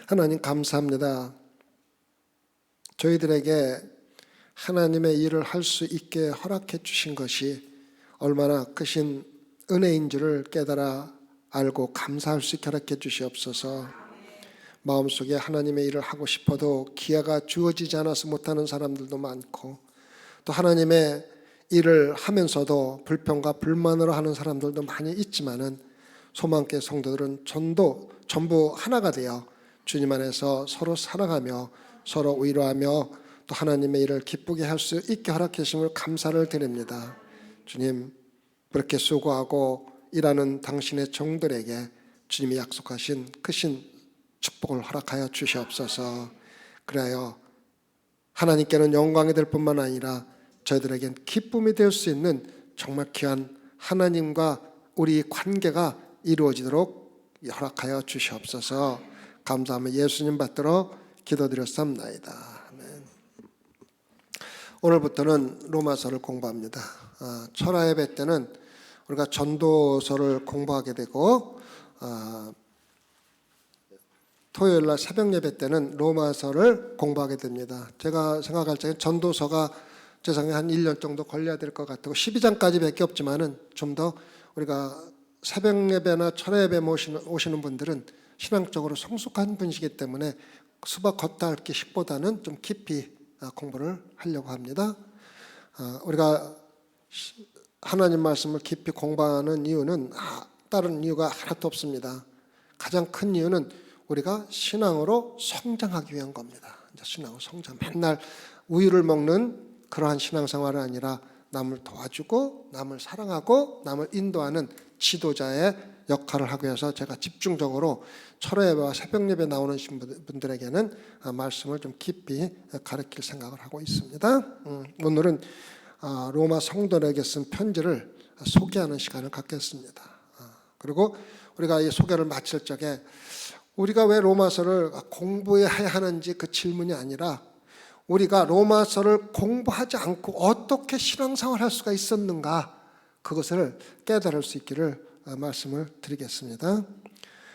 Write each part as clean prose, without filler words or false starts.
하나님 감사합니다. 저희들에게 하나님의 일을 할 수 있게 허락해 주신 것이 얼마나 크신 은혜인 줄을 깨달아 알고 감사할 수 있게 허락해 주시옵소서. 마음속에 하나님의 일을 하고 싶어도 기회가 주어지지 않아서 못하는 사람들도 많고, 또 하나님의 일을 하면서도 불평과 불만으로 하는 사람들도 많이 있지만은, 소망교회 성도들은 전부 하나가 되어 주님 안에서 서로 사랑하며 서로 위로하며 또 하나님의 일을 기쁘게 할 수 있게 허락해 주심을 감사를 드립니다. 주님, 그렇게 수고하고 일하는 당신의 종들에게 주님이 약속하신 크신 축복을 허락하여 주시옵소서. 그래야 하나님께는 영광이 될 뿐만 아니라 저희들에겐 기쁨이 될 수 있는 정말 귀한 하나님과 우리 관계가 이루어지도록 허락하여 주시옵소서. 감사하며 예수님 받들어 기도드렸사옵나이다. 아멘. 오늘부터는 로마서를 공부합니다. 철야 예배 때는 우리가 전도서를 공부하게 되고, 토요일날 새벽 예배 때는 로마서를 공부하게 됩니다. 제가 생각할 적에 전도서가 제 생각에 한 1년 정도 걸려야 될 것 같고, 12장까지 밖에 없지만은 좀 더 우리가 새벽 예배나 철야 예배 오시는 분들은 신앙적으로 성숙한 분이시기 때문에 수박 걷다 읽기식보다는 좀 깊이 공부를 하려고 합니다. 우리가 하나님 말씀을 깊이 공부하는 이유는 다른 이유가 하나도 없습니다. 가장 큰 이유는 우리가 신앙으로 성장하기 위한 겁니다. 신앙으로 성장, 맨날 우유를 먹는 그러한 신앙생활은 아니라 남을 도와주고 남을 사랑하고 남을 인도하는 지도자의 역할을 하기 위해서 제가 집중적으로 철야예배와 새벽예배 나오는 분들에게는 말씀을 좀 깊이 가르칠 생각을 하고 있습니다. 오늘은 로마 성도들에게 쓴 편지를 소개하는 시간을 갖겠습니다. 그리고 우리가 이 소개를 마칠 적에 우리가 왜 로마서를 공부해야 하는지 그 질문이 아니라 우리가 로마서를 공부하지 않고 어떻게 신앙생활을 할 수가 있었는가, 그것을 깨달을 수 있기를 말씀을 드리겠습니다.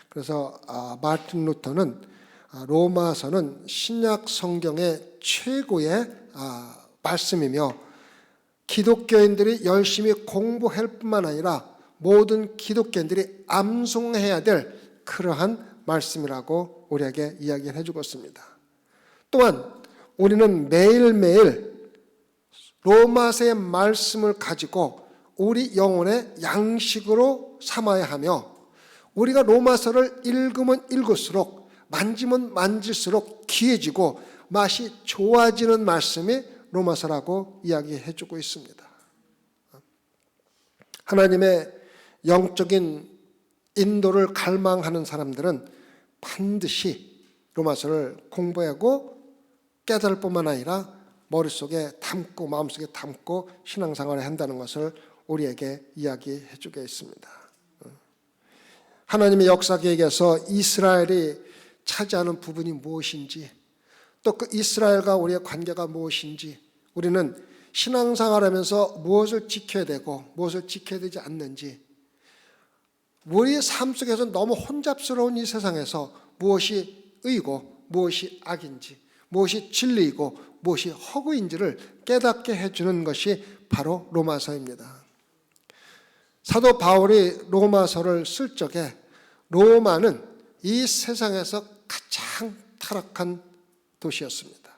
그래서 마틴 루터는 로마서는 신약 성경의 최고의 말씀이며 기독교인들이 열심히 공부할 뿐만 아니라 모든 기독교인들이 암송해야 될 그러한 말씀이라고 우리에게 이야기를 해주고 있습니다. 또한 우리는 매일매일 로마서의 말씀을 가지고 우리 영혼의 양식으로 삼아야 하며, 우리가 로마서를 읽으면 읽을수록 만지면 만질수록 귀해지고 맛이 좋아지는 말씀이 로마서라고 이야기해주고 있습니다. 하나님의 영적인 인도를 갈망하는 사람들은 반드시 로마서를 공부하고 깨달을 뿐만 아니라 머릿속에 담고 마음속에 담고 신앙생활을 한다는 것을 우리에게 이야기해 주게 있습니다. 하나님의 역사 계획에서 이스라엘이 차지하는 부분이 무엇인지, 또 그 이스라엘과 우리의 관계가 무엇인지, 우리는 신앙생활하면서 무엇을 지켜야 되고 무엇을 지켜야 되지 않는지, 우리의 삶 속에서 너무 혼잡스러운 이 세상에서 무엇이 의고 무엇이 악인지, 무엇이 진리이고 무엇이 허구인지를 깨닫게 해주는 것이 바로 로마서입니다. 사도 바울이 로마서를 쓸 적에 로마는 이 세상에서 가장 타락한 도시였습니다.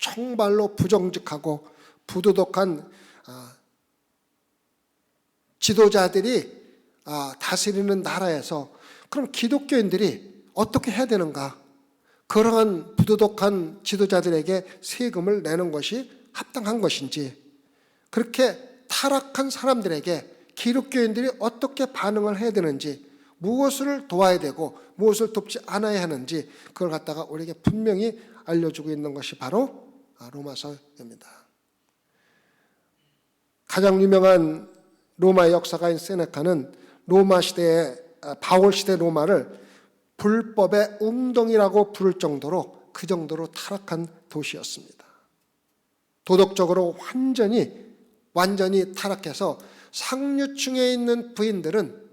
정말로 부정직하고 부도덕한 지도자들이 다스리는 나라에서 그럼 기독교인들이 어떻게 해야 되는가? 그러한 부도덕한 지도자들에게 세금을 내는 것이 합당한 것인지, 그렇게 타락한 사람들에게 기독교인들이 어떻게 반응을 해야 되는지, 무엇을 도와야 되고 무엇을 돕지 않아야 하는지, 그걸 갖다가 우리에게 분명히 알려주고 있는 것이 바로 로마서입니다. 가장 유명한 로마의 역사가인 세네카는 로마 시대의 바울 시대 로마를 불법의 웅덩이라고 부를 정도로 그 정도로 타락한 도시였습니다. 도덕적으로 완전히 타락해서 상류층에 있는 부인들은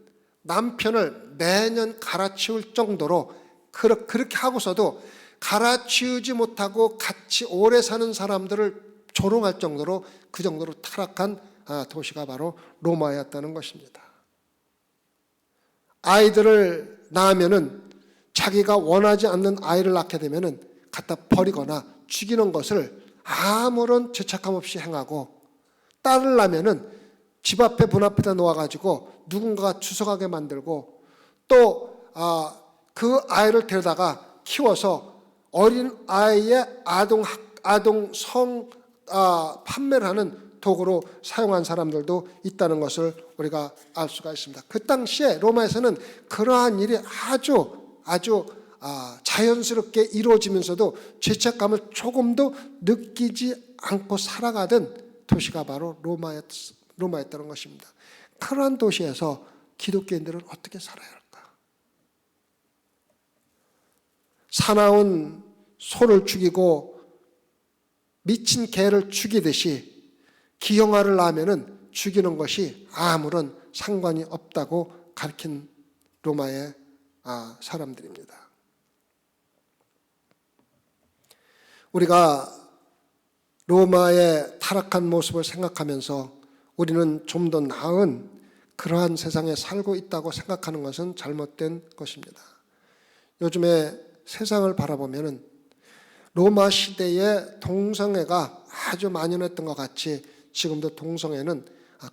남편을 매년 갈아치울 정도로 그렇게 하고서도 갈아치우지 못하고 같이 오래 사는 사람들을 조롱할 정도로 그 정도로 타락한 도시가 바로 로마였다는 것입니다. 아이들을 낳으면은 자기가 원하지 않는 아이를 낳게 되면은 갖다 버리거나 죽이는 것을 아무런 죄책감 없이 행하고, 딸을 낳으면은 집 앞에 문 앞에다 놓아가지고 누군가가 주워가게 만들고, 또 그 아이를 데려다가 키워서 어린 아이의 아동 성 판매를 하는 도구로 사용한 사람들도 있다는 것을 우리가 알 수가 있습니다. 그 당시에 로마에서는 그러한 일이 아주 자연스럽게 이루어지면서도 죄책감을 조금도 느끼지 않고 살아가던 도시가 바로 로마였다는 것입니다. 그러한 도시에서 기독교인들은 어떻게 살아야 할까? 사나운 소를 죽이고 미친 개를 죽이듯이 기형아를 낳으면 죽이는 것이 아무런 상관이 없다고 가르친 로마의 사람들입니다. 우리가 로마의 타락한 모습을 생각하면서 우리는 좀 더 나은 그러한 세상에 살고 있다고 생각하는 것은 잘못된 것입니다. 요즘에 세상을 바라보면 로마 시대의 동성애가 아주 만연했던 것 같이 지금도 동성애는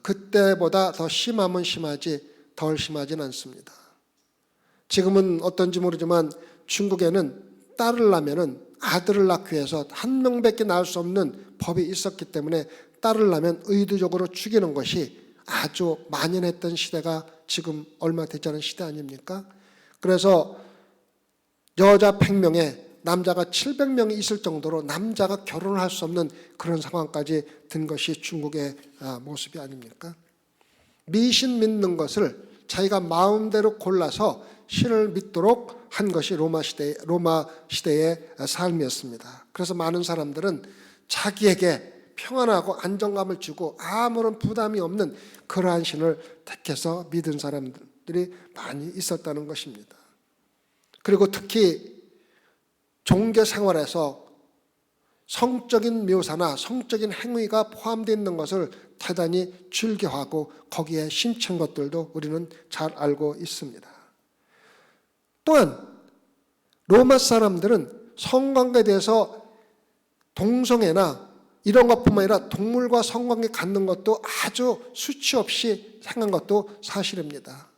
그때보다 더 심하면 심하지 덜 심하진 않습니다. 지금은 어떤지 모르지만 중국에는 딸을 낳으면 아들을 낳기 위해서 한 명밖에 낳을 수 없는 법이 있었기 때문에 딸을 낳으면 의도적으로 죽이는 것이 아주 만연했던 시대가 지금 얼마 되지 않은 시대 아닙니까? 그래서 여자 100명에 남자가 700명이 있을 정도로 남자가 결혼을 할 수 없는 그런 상황까지 든 것이 중국의 모습이 아닙니까? 미신 믿는 것을 자기가 마음대로 골라서 신을 믿도록 한 것이 로마 시대의 삶이었습니다. 그래서 많은 사람들은 자기에게 평안하고 안정감을 주고 아무런 부담이 없는 그러한 신을 택해서 믿은 사람들이 많이 있었다는 것입니다. 그리고 특히 종교 생활에서 성적인 묘사나 성적인 행위가 포함되어 있는 것을 대단히 즐겨하고 거기에 심취한 것들도 우리는 잘 알고 있습니다. 또한 로마 사람들은 성관계에 대해서 동성애나 이런 것뿐만 아니라 동물과 성관계 갖는 것도 아주 수치 없이 행한 것도 사실입니다.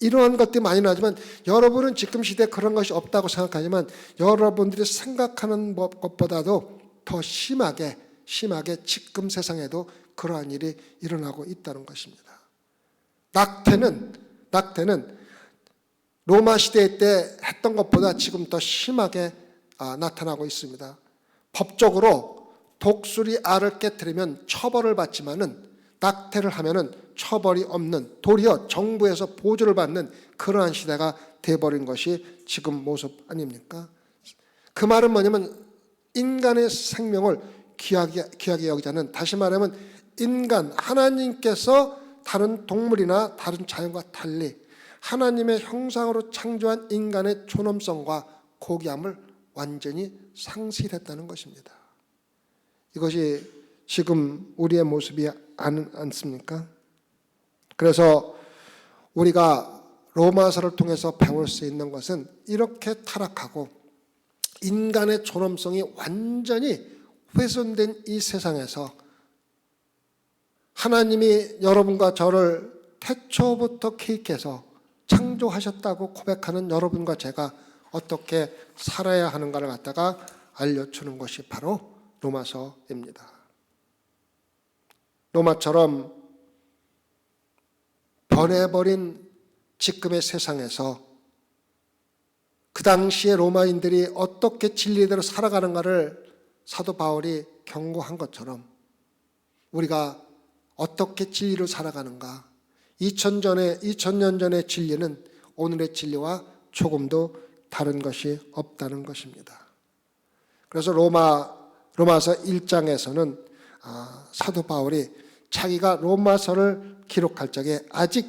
이러한 것들이 많이 나지만 여러분은 지금 시대에 그런 것이 없다고 생각하지만 여러분들이 생각하는 것보다도 더 심하게 지금 세상에도 그러한 일이 일어나고 있다는 것입니다. 낙태는 로마 시대 때 했던 것보다 지금 더 심하게 나타나고 있습니다. 법적으로 독수리 알을 깨트리면 처벌을 받지만은 낙태를 하면은 처벌이 없는, 도리어 정부에서 보조를 받는 그러한 시대가 돼버린 것이 지금 모습 아닙니까? 그 말은 뭐냐면 인간의 생명을 귀하게 여기자는, 다시 말하면 하나님께서 다른 동물이나 다른 자연과 달리 하나님의 형상으로 창조한 인간의 존엄성과 고귀함을 완전히 상실했다는 것입니다. 이것이 지금 우리의 모습이 않습니까? 그래서 우리가 로마서를 통해서 배울 수 있는 것은 이렇게 타락하고 인간의 존엄성이 완전히 훼손된 이 세상에서 하나님이 여러분과 저를 태초부터 계획해서 창조하셨다고 고백하는 여러분과 제가 어떻게 살아야 하는가를 갖다가 알려주는 것이 바로 로마서입니다. 로마처럼 변해버린 지금의 세상에서 그 당시에 로마인들이 어떻게 진리대로 살아가는가를 사도 바울이 경고한 것처럼 우리가 어떻게 진리로 살아가는가, 2000년 전의 진리는 오늘의 진리와 조금도 다른 것이 없다는 것입니다. 그래서 로마서 1장에서는 사도 바울이 자기가 로마서를 기록할 적에 아직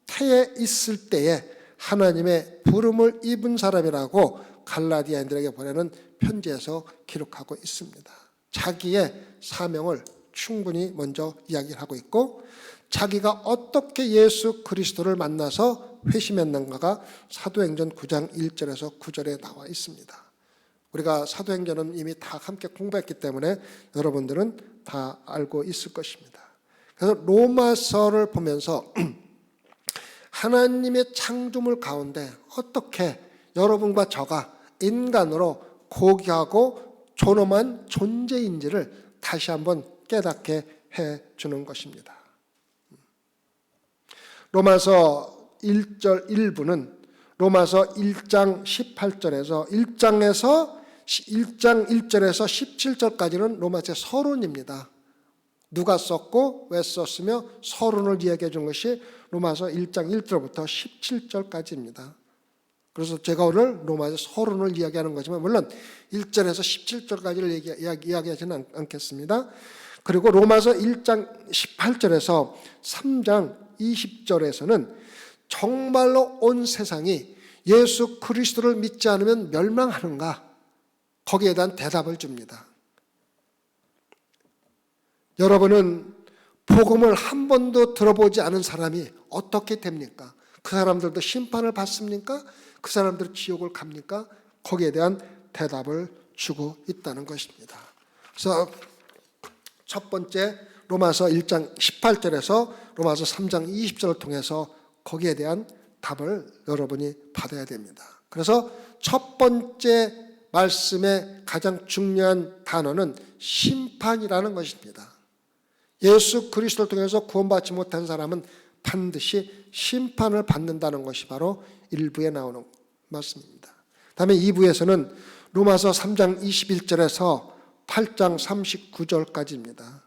태에 있을 때에 하나님의 부름을 입은 사람이라고 갈라디아인들에게 보내는 편지에서 기록하고 있습니다. 자기의 사명을 충분히 먼저 이야기를 하고 있고, 자기가 어떻게 예수 그리스도를 만나서 회심했는가가 사도행전 9장 1절에서 9절에 나와 있습니다. 우리가 사도행전은 이미 다 함께 공부했기 때문에 여러분들은 다 알고 있을 것입니다. 그래서 로마서를 보면서 하나님의 창조물 가운데 어떻게 여러분과 저가 인간으로 고귀하고 존엄한 존재인지를 다시 한번 깨닫게 해주는 것입니다. 로마서 1절 1부는 로마서 1장 18절에서 1장 1절에서 17절까지는 로마서의 서론입니다. 누가 썼고 왜 썼으며 서론을 이야기해 준 것이 로마서 1장 1절부터 17절까지입니다. 그래서 제가 오늘 로마서 서론을 이야기하는 거지만 물론 1절에서 17절까지를 이야기하지는 않겠습니다. 그리고 로마서 1장 18절에서 3장 20절에서는 정말로 온 세상이 예수 그리스도를 믿지 않으면 멸망하는가? 거기에 대한 대답을 줍니다. 여러분은 복음을 한 번도 들어보지 않은 사람이 어떻게 됩니까? 그 사람들도 심판을 받습니까? 그 사람들 지옥을 갑니까? 거기에 대한 대답을 주고 있다는 것입니다. 그래서 첫 번째 로마서 1장 18절에서 로마서 3장 20절을 통해서 거기에 대한 답을 여러분이 받아야 됩니다. 그래서 첫 번째 말씀의 가장 중요한 단어는 심판이라는 것입니다. 예수 그리스도를 통해서 구원받지 못한 사람은 반드시 심판을 받는다는 것이 바로 1부에 나오는 말씀입니다. 다음에 2부에서는 로마서 3장 21절에서 8장 39절까지입니다.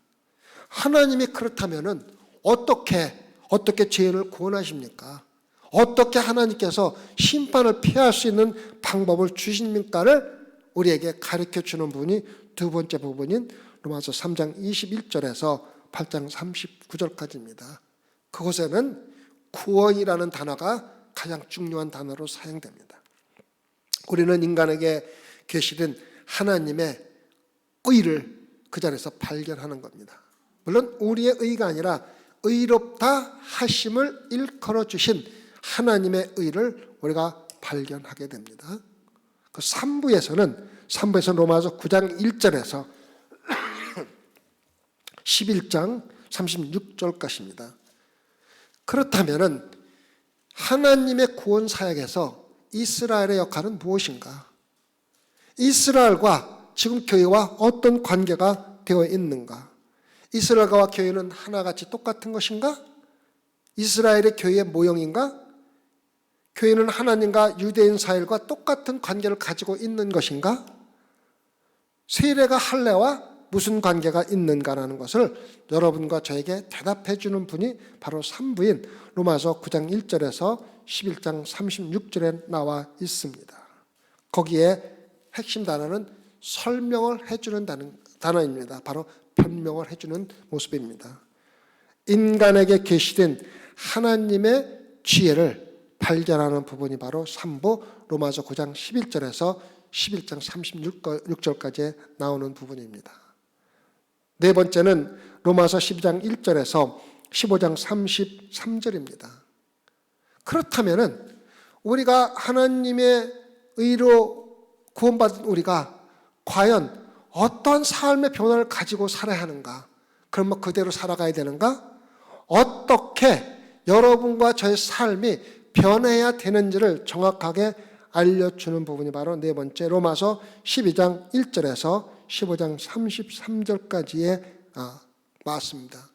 하나님이 그렇다면은 어떻게 죄인을 구원하십니까? 어떻게 하나님께서 심판을 피할 수 있는 방법을 주십니까를 우리에게 가르쳐 주는 부분이 두 번째 부분인 로마서 3장 21절에서 8장 39절까지입니다. 그곳에는 구원이라는 단어가 가장 중요한 단어로 사용됩니다. 우리는 인간에게 계시된 하나님의 의를 그 자리에서 발견하는 겁니다. 물론 우리의 의가 아니라 의롭다 하심을 일컬어 주신 하나님의 의를 우리가 발견하게 됩니다. 그 3부에서는 로마서 9장 1절에서 11장 36절까지입니다. 그렇다면은 하나님의 구원 사역에서 이스라엘의 역할은 무엇인가? 이스라엘과 지금 교회와 어떤 관계가 되어 있는가? 이스라엘과 교회는 하나같이 똑같은 것인가? 이스라엘의 교회의 모형인가? 교회는 하나님과 유대인 사회과 똑같은 관계를 가지고 있는 것인가? 세례가 할례와 무슨 관계가 있는가라는 것을 여러분과 저에게 대답해 주는 분이 바로 3부인 로마서 9장 1절에서 11장 36절에 나와 있습니다. 거기에 핵심 단어는 설명을 해주는 단어입니다. 바로 변명을 해주는 모습입니다. 인간에게 계시된 하나님의 지혜를 발견하는 부분이 바로 3부 로마서 9장 11절에서 11장 36절까지 나오는 부분입니다. 네 번째는 로마서 12장 1절에서 15장 33절입니다. 그렇다면은 우리가 하나님의 의로 구원받은 우리가 과연 어떤 삶의 변화를 가지고 살아야 하는가? 그럼 그대로 살아가야 되는가? 어떻게 여러분과 저의 삶이 변해야 되는지를 정확하게 알려주는 부분이 바로 네 번째 로마서 12장 1절에서 15장 33절까지의 말씀입니다.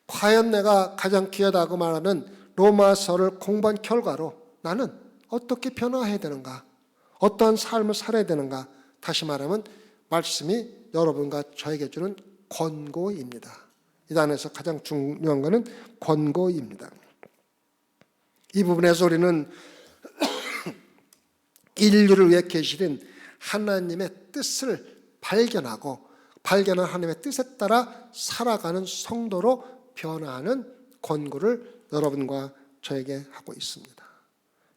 과연 내가 가장 귀하다고 말하는 로마서를 공부한 결과로 나는 어떻게 변화해야 되는가? 어떠한 삶을 살아야 되는가? 다시 말하면 말씀이 여러분과 저에게 주는 권고입니다. 이 단에서 가장 중요한 것은 권고입니다. 이 부분에서 우리는 인류를 위해 계시된 하나님의 뜻을 발견한 하나님의 뜻에 따라 살아가는 성도로 변화하는 권고를 여러분과 저에게 하고 있습니다.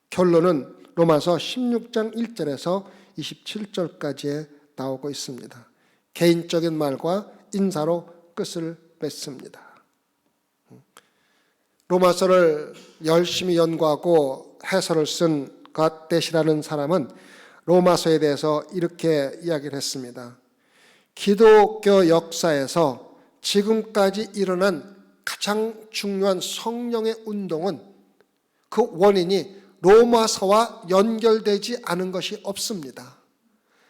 결론은 로마서 16장 1절에서 27절까지에 나오고 있습니다. 개인적인 말과 인사로 끝을 맺습니다. 로마서를 열심히 연구하고 해설을 쓴 갓댓이라는 사람은 로마서에 대해서 이렇게 이야기를 했습니다. 기독교 역사에서 지금까지 일어난 가장 중요한 성령의 운동은 그 원인이 로마서와 연결되지 않은 것이 없습니다.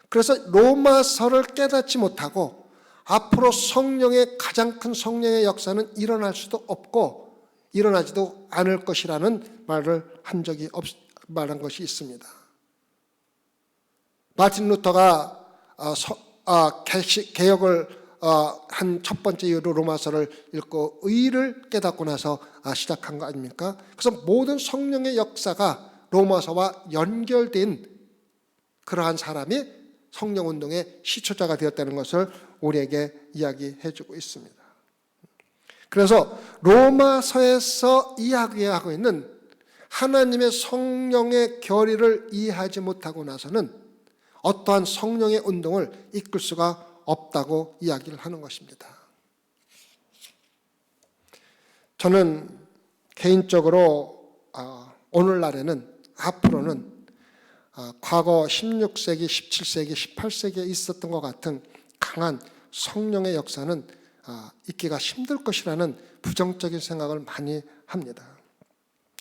그래서 로마서를 깨닫지 못하고 앞으로 성령의 가장 큰 성령의 역사는 일어날 수도 없고 일어나지도 않을 것이라는 말한 것이 있습니다. 마틴 루터가 개혁을 한 첫 번째 이유로 로마서를 읽고 의를 깨닫고 나서 시작한 거 아닙니까? 그래서 모든 성령의 역사가 로마서와 연결된 그러한 사람이 성령운동의 시초자가 되었다는 것을 우리에게 이야기해 주고 있습니다. 그래서 로마서에서 이야기하고 있는 하나님의 성령의 결의를 이해하지 못하고 나서는 어떠한 성령의 운동을 이끌 수가 없다고 이야기를 하는 것입니다. 저는 개인적으로 오늘날에는 앞으로는 과거 16세기, 17세기, 18세기에 있었던 것 같은 강한 성령의 역사는 있기가 힘들 것이라는 부정적인 생각을 많이 합니다.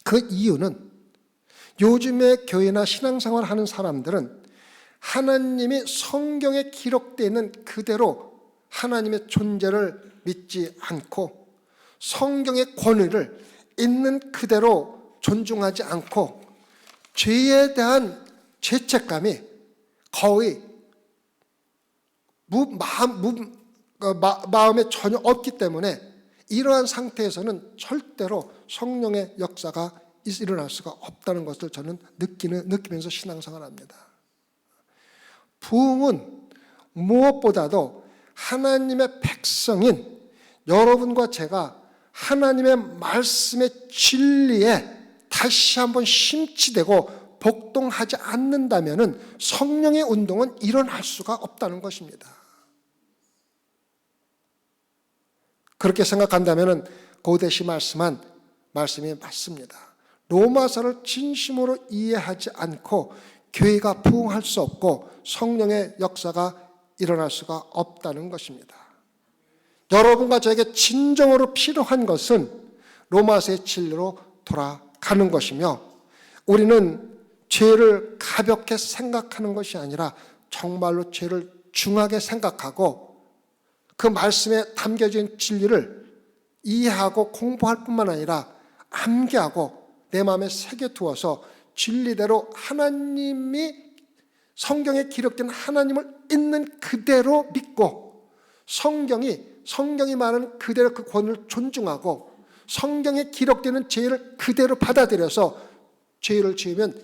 그 이유는 요즘의 교회나 신앙생활을 하는 사람들은 하나님이 성경에 기록되어 있는 그대로 하나님의 존재를 믿지 않고 성경의 권위를 있는 그대로 존중하지 않고 죄에 대한 죄책감이 거의 마음에 전혀 없기 때문에 이러한 상태에서는 절대로 성령의 역사가 일어날 수가 없다는 것을 저는 느끼면서 신앙생활합니다. 부흥은 무엇보다도 하나님의 백성인 여러분과 제가 하나님의 말씀의 진리에 다시 한번 심취되고 복동하지 않는다면 성령의 운동은 일어날 수가 없다는 것입니다. 그렇게 생각한다면 고대시 말씀한 말씀이 맞습니다. 로마서를 진심으로 이해하지 않고 교회가 부흥할 수 없고 성령의 역사가 일어날 수가 없다는 것입니다. 여러분과 저에게 진정으로 필요한 것은 로마서의 진리로 돌아가는 것이며 우리는 죄를 가볍게 생각하는 것이 아니라 정말로 죄를 중하게 생각하고 그 말씀에 담겨진 진리를 이해하고 공부할 뿐만 아니라 암기하고 내 마음에 새겨두어서 진리대로 하나님이 성경에 기록된 하나님을 있는 그대로 믿고 성경이 말하는 그대로 그 권위를 존중하고 성경에 기록되는 죄를 그대로 받아들여서 죄를 지으면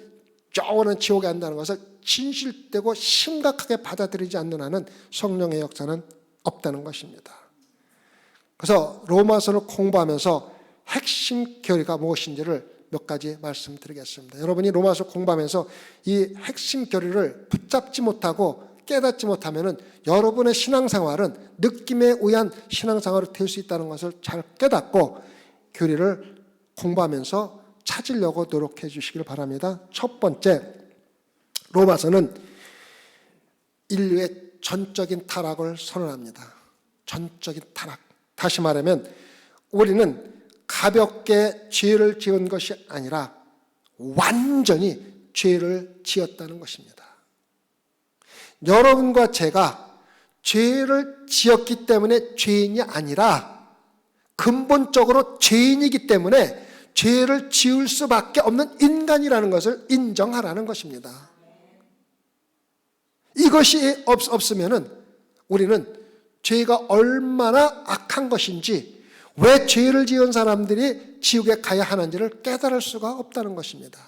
영원한 지옥에 간다는 것을 진실되고 심각하게 받아들이지 않는 한은 성령의 역사는 없다는 것입니다. 그래서 로마서를 공부하면서 핵심 교리가 무엇인지를 몇 가지 말씀드리겠습니다. 여러분이 로마서 공부하면서 이 핵심 교리를 붙잡지 못하고 깨닫지 못하면 여러분의 신앙생활은 느낌에 의한 신앙생활이 될 수 있다는 것을 잘 깨닫고 교리를 공부하면서 찾으려고 노력해 주시길 바랍니다. 첫 번째, 로마서는 인류의 전적인 타락을 선언합니다. 전적인 타락. 다시 말하면 우리는 가볍게 죄를 지은 것이 아니라 완전히 죄를 지었다는 것입니다. 여러분과 제가 죄를 지었기 때문에 죄인이 아니라 근본적으로 죄인이기 때문에 죄를 지을 수밖에 없는 인간이라는 것을 인정하라는 것입니다. 이것이 없으면은 우리는 죄가 얼마나 악한 것인지 왜 죄를 지은 사람들이 지옥에 가야 하는지를 깨달을 수가 없다는 것입니다.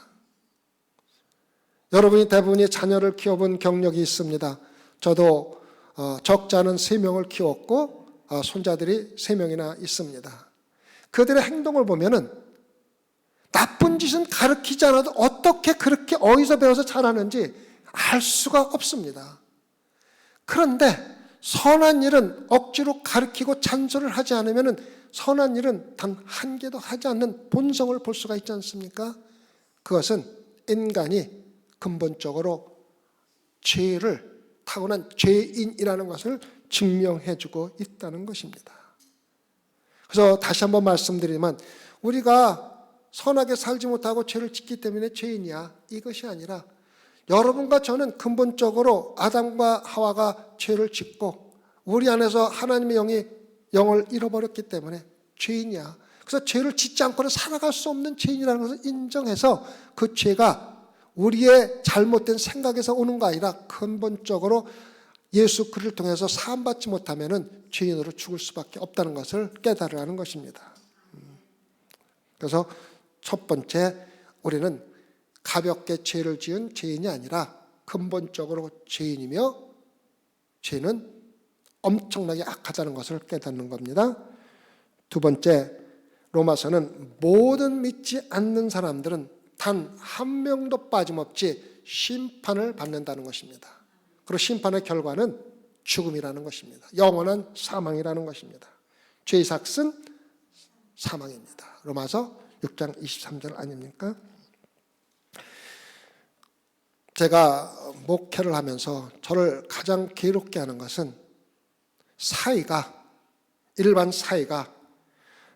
여러분이 대부분이 자녀를 키워본 경력이 있습니다. 저도 적자는 3명을 키웠고 손자들이 3명이나 있습니다. 그들의 행동을 보면은 나쁜 짓은 가르치지 않아도 어떻게 그렇게 어디서 배워서 잘하는지 알 수가 없습니다. 그런데 선한 일은 억지로 가르치고 잔소리를 하지 않으면 선한 일은 단 한 개도 하지 않는 본성을 볼 수가 있지 않습니까? 그것은 인간이 근본적으로 죄를 타고난 죄인이라는 것을 증명해주고 있다는 것입니다. 그래서 다시 한번 말씀드리면 우리가 선하게 살지 못하고 죄를 짓기 때문에 죄인이야, 이것이 아니라 여러분과 저는 근본적으로 아담과 하와가 죄를 짓고 우리 안에서 하나님의 영을 잃어버렸기 때문에 죄인이야. 그래서 죄를 짓지 않고는 살아갈 수 없는 죄인이라는 것을 인정해서 그 죄가 우리의 잘못된 생각에서 오는 거 아니라 근본적으로 예수 그리스도를 통해서 사함받지 못하면 죄인으로 죽을 수밖에 없다는 것을 깨달으라는 것입니다. 그래서 첫 번째, 우리는 가볍게 죄를 지은 죄인이 아니라 근본적으로 죄인이며 죄는 엄청나게 악하다는 것을 깨닫는 겁니다. 두 번째, 로마서는 모든 믿지 않는 사람들은 단 한 명도 빠짐없이 심판을 받는다는 것입니다. 그리고 심판의 결과는 죽음이라는 것입니다. 영원한 사망이라는 것입니다. 죄의 삭은 사망입니다. 로마서 6장 23절 아닙니까? 제가 목회를 하면서 저를 가장 괴롭게 하는 것은 일반 사회가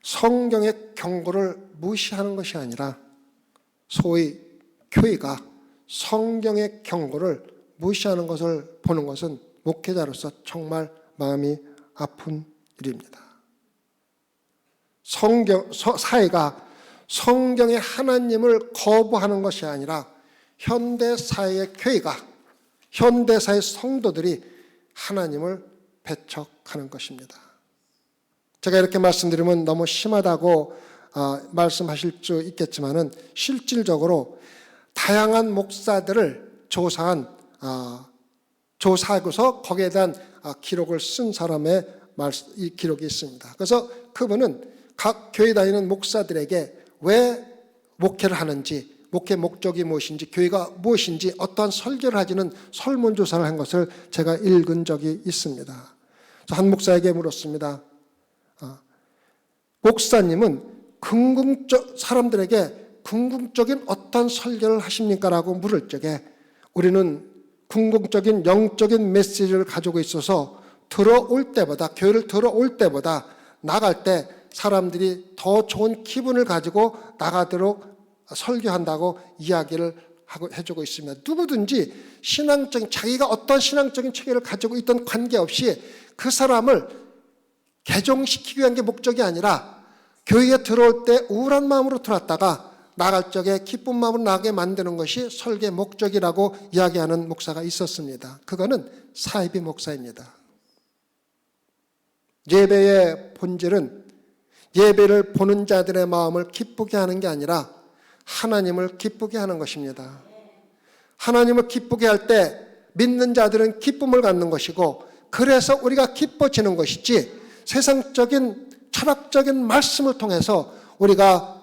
성경의 경고를 무시하는 것이 아니라 소위 교회가 성경의 경고를 무시하는 것을 보는 것은 목회자로서 정말 마음이 아픈 일입니다. 사회가 성경의 하나님을 거부하는 것이 아니라 현대사회의 교회가, 현대사회 성도들이 하나님을 배척하는 것입니다. 제가 이렇게 말씀드리면 너무 심하다고 말씀하실 수 있겠지만은 실질적으로 다양한 목사들을 조사하고서 거기에 대한 기록을 쓴 사람의 이 기록이 있습니다. 그래서 그분은 각 교회 다니는 목사들에게 왜 목회를 하는지, 목회 목적이 무엇인지, 교회가 무엇인지 어떠한 설교를 하지는 설문조사를 한 것을 제가 읽은 적이 있습니다. 한 목사에게 물었습니다. 목사님은 사람들에게 궁극적인 어떤 설교를 하십니까? 라고 물을 적에 우리는 궁극적인 영적인 메시지를 가지고 있어서 교회를 들어올 때보다 나갈 때 사람들이 더 좋은 기분을 가지고 나가도록 설교한다고 이야기를 해주고 있습니다. 누구든지 자기가 어떤 신앙적인 체계를 가지고 있던 관계없이 그 사람을 개종시키기 위한 게 목적이 아니라 교회에 들어올 때 우울한 마음으로 들어왔다가 나갈 적에 기쁜 마음으로 나가게 만드는 것이 설교의 목적이라고 이야기하는 목사가 있었습니다. 그거는 사이비 목사입니다. 예배의 본질은 예배를 보는 자들의 마음을 기쁘게 하는 게 아니라 하나님을 기쁘게 하는 것입니다. 하나님을 기쁘게 할 때 믿는 자들은 기쁨을 갖는 것이고 그래서 우리가 기뻐지는 것이지 세상적인 철학적인 말씀을 통해서 우리가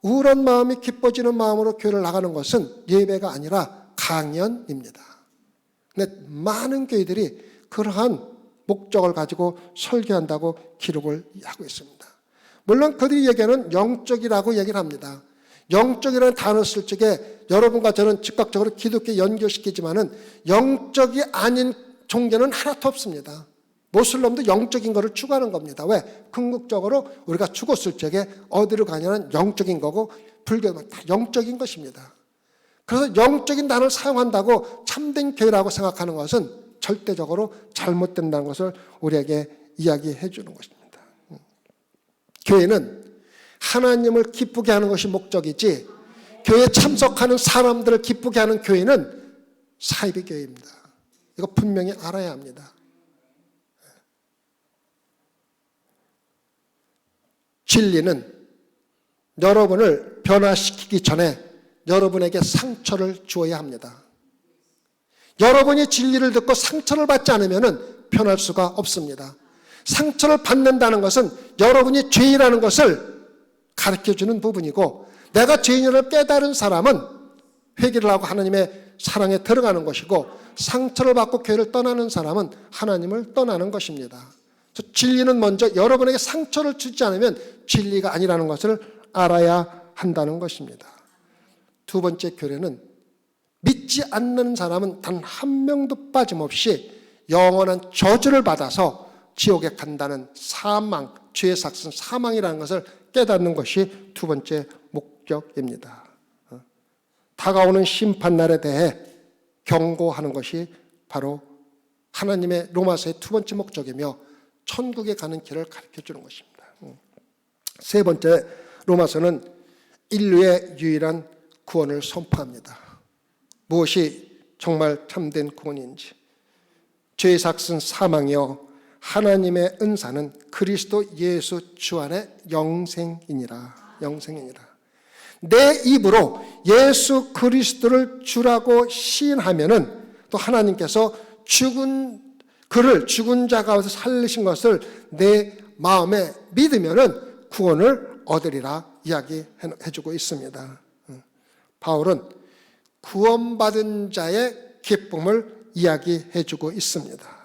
우울한 마음이 기뻐지는 마음으로 교회를 나가는 것은 예배가 아니라 강연입니다. 근데 많은 교회들이 그러한 목적을 가지고 설교한다고 기록을 하고 있습니다. 물론 그들이 얘기하는 영적이라고 얘기를 합니다. 영적이라는 단어 쓸 적에 여러분과 저는 즉각적으로 기독교에 연결시키지만은 영적이 아닌 종교는 하나도 없습니다. 모슬럼도 영적인 것을 추구하는 겁니다. 왜? 궁극적으로 우리가 죽었을 적에 어디로 가냐는 영적인 거고 불교는 다 영적인 것입니다. 그래서 영적인 단어를 사용한다고 참된 교회라고 생각하는 것은 절대적으로 잘못된다는 것을 우리에게 이야기해 주는 것입니다. 교회는 하나님을 기쁘게 하는 것이 목적이지 교회에 참석하는 사람들을 기쁘게 하는 교회는 사이비 교회입니다. 이거 분명히 알아야 합니다. 진리는 여러분을 변화시키기 전에 여러분에게 상처를 주어야 합니다. 여러분이 진리를 듣고 상처를 받지 않으면 변할 수가 없습니다. 상처를 받는다는 것은 여러분이 죄인이라는 것을 가르쳐주는 부분이고 내가 죄인을 깨달은 사람은 회개를 하고 하나님의 사랑에 들어가는 것이고, 상처를 받고 교회를 떠나는 사람은 하나님을 떠나는 것입니다. 그래서 진리는 먼저 여러분에게 상처를 주지 않으면 진리가 아니라는 것을 알아야 한다는 것입니다. 두 번째 교례는 믿지 않는 사람은 단 한 명도 빠짐없이 영원한 저주를 받아서 지옥에 간다는 사망, 죄의 삭은 사망이라는 것을 깨닫는 것이 두 번째 목적입니다. 다가오는 심판날에 대해 경고하는 것이 바로 하나님의 로마서의 두 번째 목적이며 천국에 가는 길을 가르쳐주는 것입니다. 세 번째, 로마서는 인류의 유일한 구원을 선포합니다. 무엇이 정말 참된 구원인지. 죄의 삭은 사망이요 하나님의 은사는 그리스도 예수 주 안에 영생이니라. 영생이니라. 내 입으로 예수 그리스도를 주라고 시인하면은 또 하나님께서 그를 죽은 자 가운데 살리신 것을 내 마음에 믿으면은 구원을 얻으리라 이야기해주고 있습니다. 바울은 구원받은 자의 기쁨을 이야기해주고 있습니다.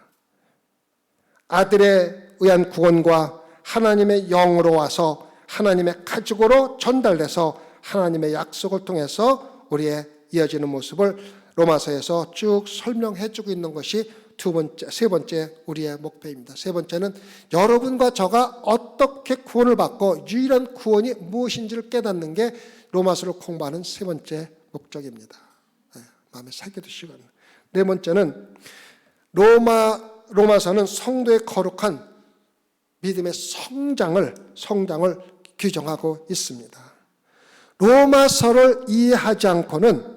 아들에 의한 구원과 하나님의 영으로 와서 하나님의 가족으로 전달돼서 하나님의 약속을 통해서 우리의 이어지는 모습을 로마서에서 쭉 설명해주고 있는 것이 세 번째 우리의 목표입니다. 세 번째는 여러분과 저가 어떻게 구원을 받고 유일한 구원이 무엇인지를 깨닫는 게 로마서를 공부하는 세 번째 목적입니다. 마음에 새겨두시고. 네 번째는 로마서는 성도의 거룩한 믿음의 성장을 규정하고 있습니다. 로마서를 이해하지 않고는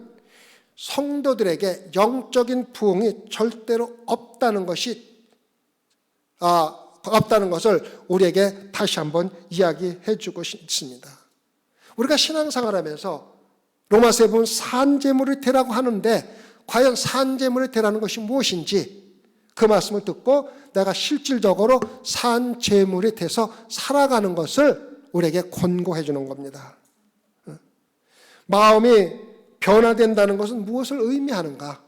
성도들에게 영적인 부흥이 절대로 없다는 것을 우리에게 다시 한번 이야기해주고 있습니다. 우리가 신앙생활하면서 로마서에 보면 산재물이 되라고 하는데 과연 산재물이 되라는 것이 무엇인지 그 말씀을 듣고 내가 실질적으로 산재물이 돼서 살아가는 것을 우리에게 권고해 주는 겁니다. 마음이 변화된다는 것은 무엇을 의미하는가?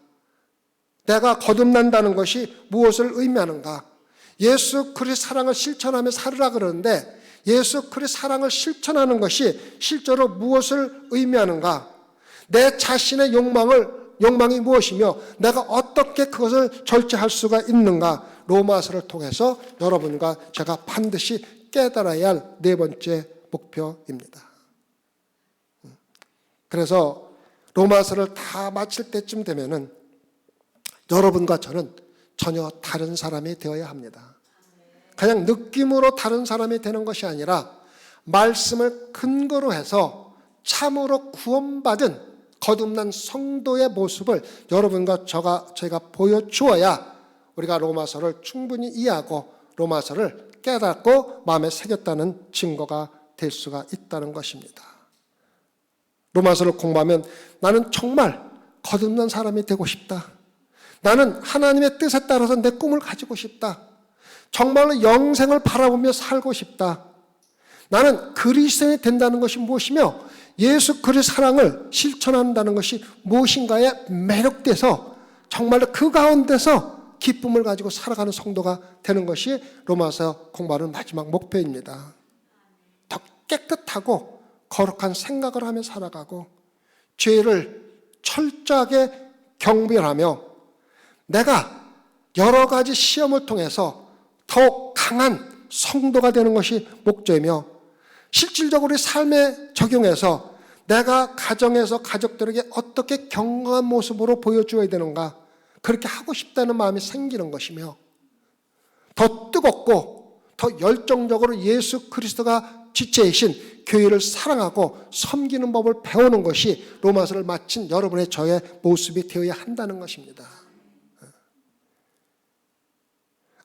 내가 거듭난다는 것이 무엇을 의미하는가? 예수 그리스도의 사랑을 실천하며 살으라 그러는데 예수 그리스도의 사랑을 실천하는 것이 실제로 무엇을 의미하는가? 내 자신의 욕망이 무엇이며 내가 어떻게 그것을 절제할 수가 있는가? 로마서를 통해서 여러분과 제가 반드시 깨달아야 할 네 번째 목표입니다. 그래서 로마서를 다 마칠 때쯤 되면은 여러분과 저는 전혀 다른 사람이 되어야 합니다. 그냥 느낌으로 다른 사람이 되는 것이 아니라 말씀을 근거로 해서 참으로 구원받은 거듭난 성도의 모습을 여러분과 저희가 보여주어야 우리가 로마서를 충분히 이해하고 로마서를 깨닫고 마음에 새겼다는 증거가 될 수가 있다는 것입니다. 로마서를 공부하면 나는 정말 거듭난 사람이 되고 싶다. 나는 하나님의 뜻에 따라서 내 꿈을 가지고 싶다. 정말로 영생을 바라보며 살고 싶다. 나는 그리스도인이 된다는 것이 무엇이며 예수 그리스도의 사랑을 실천한다는 것이 무엇인가에 매력돼서 정말로 그 가운데서 기쁨을 가지고 살아가는 성도가 되는 것이 로마서 공부하는 마지막 목표입니다. 더 깨끗하고 거룩한 생각을 하며 살아가고 죄를 철저하게 경배하며 내가 여러 가지 시험을 통해서 더욱 강한 성도가 되는 것이 목적이며 실질적으로 삶에 적용해서 내가 가정에서 가족들에게 어떻게 경건한 모습으로 보여줘야 되는가 그렇게 하고 싶다는 마음이 생기는 것이며 더 뜨겁고 더 열정적으로 예수 그리스도가 지체이신 교회를 사랑하고 섬기는 법을 배우는 것이 로마서를 마친 여러분의 저의 모습이 되어야 한다는 것입니다.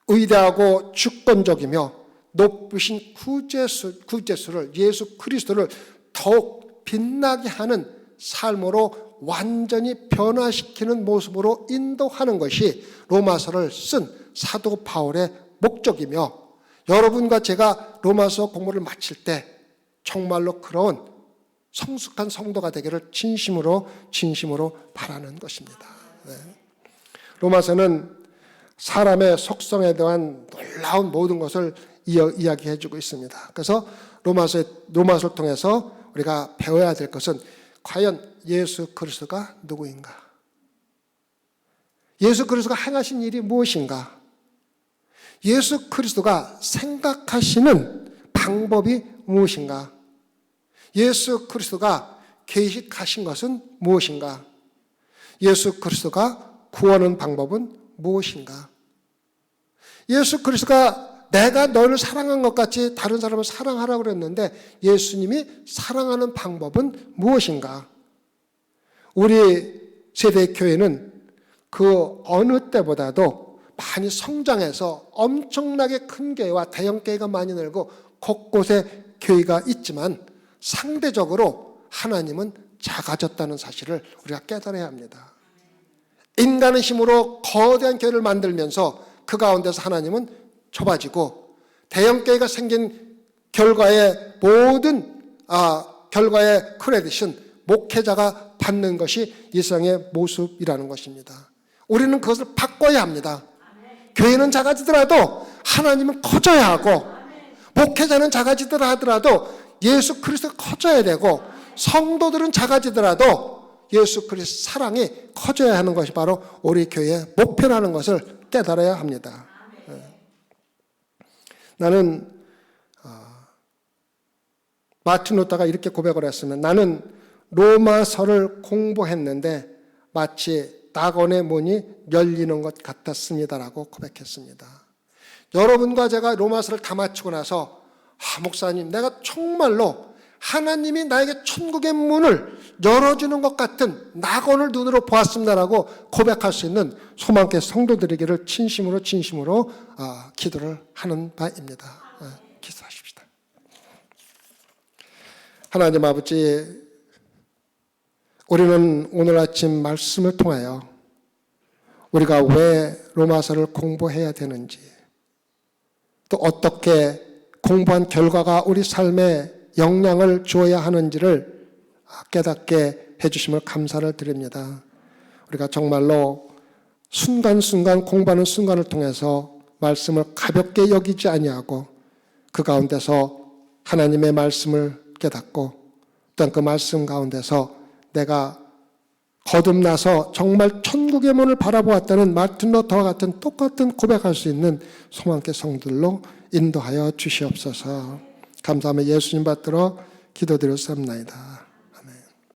의대하고 주권적이며 높으신 구제수를 예수 그리스도를 더욱 빛나게 하는 삶으로 완전히 변화시키는 모습으로 인도하는 것이 로마서를 쓴 사도 바울의 목적이며 여러분과 제가 로마서 공부를 마칠 때 정말로 그런 성숙한 성도가 되기를 진심으로 바라는 것입니다. 네. 로마서는 사람의 속성에 대한 놀라운 모든 것을 이야기해 주고 있습니다. 그래서 로마서를 통해서 우리가 배워야 될 것은 과연 예수 그리스도가 누구인가? 예수 그리스도가 행하신 일이 무엇인가? 예수 그리스도가 생각하시는 방법이 무엇인가? 예수 그리스도가 계획하신 것은 무엇인가? 예수 그리스도가 구원하는 방법은 무엇인가? 예수 그리스도가 내가 너를 사랑한 것 같이 다른 사람을 사랑하라고 그랬는데 예수님이 사랑하는 방법은 무엇인가? 우리 세대 교회는 그 어느 때보다도 많이 성장해서 엄청나게 큰 교회와 대형 교회가 많이 늘고 곳곳에 교회가 있지만 상대적으로 하나님은 작아졌다는 사실을 우리가 깨달아야 합니다. 인간의 힘으로 거대한 교회를 만들면서 그 가운데서 하나님은 좁아지고 대형 교회가 생긴 결과의 모든 결과의 크레딧은 목회자가 받는 것이 이 세상의 모습이라는 것입니다. 우리는 그것을 바꿔야 합니다. 교회는 작아지더라도 하나님은 커져야 하고 목회자는 작아지더라 하더라도 예수 그리스도가 커져야 되고 성도들은 작아지더라도 예수 그리스도 사랑이 커져야 하는 것이 바로 우리 교회의 목표라는 것을 깨달아야 합니다. 나는 마틴 루터가 이렇게 고백을 했습니다. 나는 로마서를 공부했는데 마치 낙원의 문이 열리는 것 같았습니다라고 고백했습니다. 여러분과 제가 로마서를 다 마치고 나서 목사님, 내가 정말로 하나님이 나에게 천국의 문을 열어주는 것 같은 낙원을 눈으로 보았습니다라고 고백할 수 있는 소망교회 성도들에게를 진심으로 기도를 하는 바입니다. 기도하십시다. 하나님 아버지, 우리는 오늘 아침 말씀을 통하여 우리가 왜 로마서를 공부해야 되는지, 또 어떻게 공부한 결과가 우리 삶에 영향을 주어야 하는지를 깨닫게 해주심을 감사를 드립니다. 우리가 정말로 순간순간 공부하는 순간을 통해서 말씀을 가볍게 여기지 아니하고 그 가운데서 하나님의 말씀을 깨닫고 또한 그 말씀 가운데서 내가 거듭나서 정말 천국의 문을 바라보았다는 마틴 루터와 같은 똑같은 고백할 수 있는 소망교회 성들로 인도하여 주시옵소서. 감사하며 예수님 받들어 기도드렸사옵나이다.